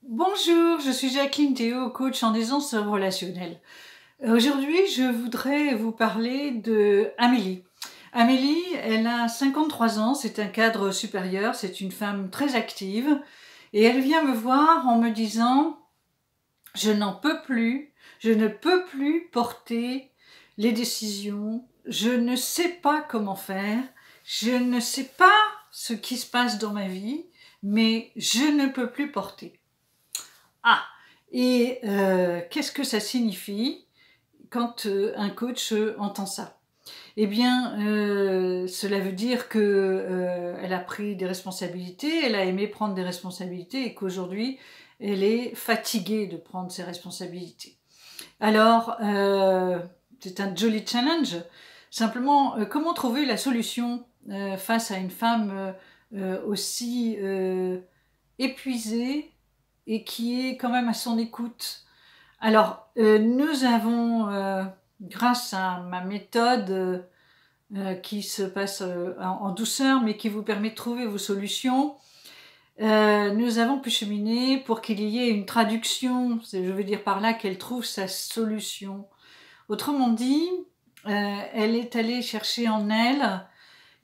Bonjour, je suis Jacqueline Théo, coach en aisance relationnelle. Aujourd'hui, je voudrais vous parler de Amélie. Amélie, elle a 53 ans, c'est un cadre supérieur, c'est une femme très active et elle vient me voir en me disant « Je n'en peux plus, je ne peux plus porter les décisions, je ne sais pas comment faire, je ne sais pas ce qui se passe dans ma vie, mais je ne peux plus porter. » Ah, et qu'est-ce que ça signifie quand un coach entend ça? Eh bien, cela veut dire que elle a pris des responsabilités, elle a aimé prendre des responsabilités et qu'aujourd'hui, elle est fatiguée de prendre ses responsabilités. Alors, c'est un joli challenge. Simplement, comment trouver la solution face à une femme aussi épuisée et qui est quand même à son écoute? Alors, nous avons, grâce à ma méthode qui se passe en douceur, mais qui vous permet de trouver vos solutions, nous avons pu cheminer pour qu'il y ait une traduction, je veux dire par là qu'elle trouve sa solution. Autrement dit, elle est allée chercher en elle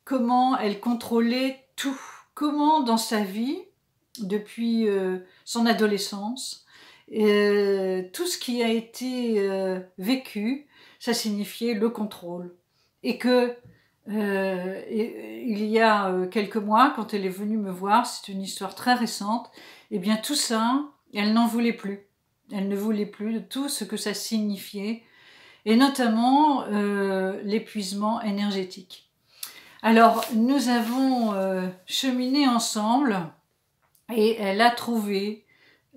comment elle contrôlait tout, comment dans sa vie, depuis son adolescence, tout ce qui a été vécu, ça signifiait le contrôle. Et que il y a quelques mois, quand elle est venue me voir, c'est une histoire très récente, et bien tout ça, elle n'en voulait plus. Elle ne voulait plus de tout ce que ça signifiait, et notamment l'épuisement énergétique. Alors, nous avons cheminé ensemble et elle a trouvé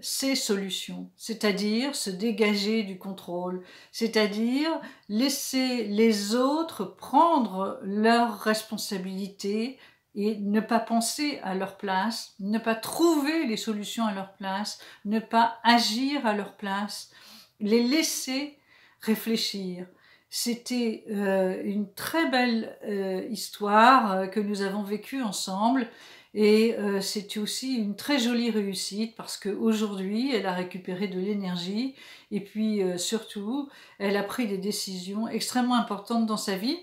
ses solutions, c'est-à-dire se dégager du contrôle, c'est-à-dire laisser les autres prendre leurs responsabilités et ne pas penser à leur place, ne pas trouver les solutions à leur place, ne pas agir à leur place, les laisser réfléchir. C'était une très belle histoire que nous avons vécue ensemble et c'était aussi une très jolie réussite parce qu'aujourd'hui elle a récupéré de l'énergie et puis surtout elle a pris des décisions extrêmement importantes dans sa vie.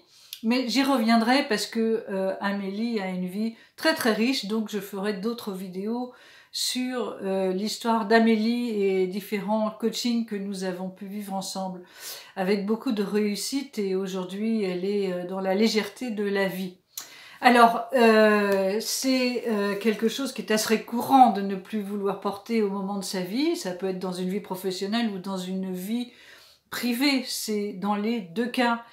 Mais j'y reviendrai parce que Amélie a une vie très très riche, donc je ferai d'autres vidéos sur l'histoire d'Amélie et différents coachings que nous avons pu vivre ensemble avec beaucoup de réussite et aujourd'hui elle est dans la légèreté de la vie. Alors c'est quelque chose qui est assez courant de ne plus vouloir porter au moment de sa vie, ça peut être dans une vie professionnelle ou dans une vie privée, c'est dans les deux cas.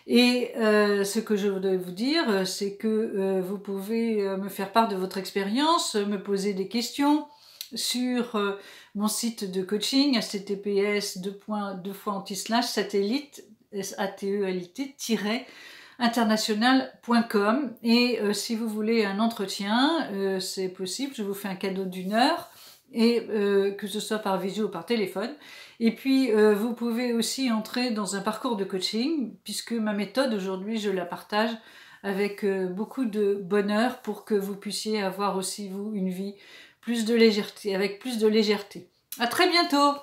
Et ce que je voudrais vous dire, c'est que vous pouvez me faire part de votre expérience, me poser des questions sur mon site de coaching, https://satellite, international.com. Et si vous voulez un entretien, c'est possible, je vous fais un cadeau d'1 heure, et que ce soit par visio ou par téléphone. Et puis vous pouvez aussi entrer dans un parcours de coaching, puisque ma méthode aujourd'hui je la partage avec beaucoup de bonheur pour que vous puissiez avoir aussi vous une vie plus de légèreté, avec plus de légèreté. À très bientôt!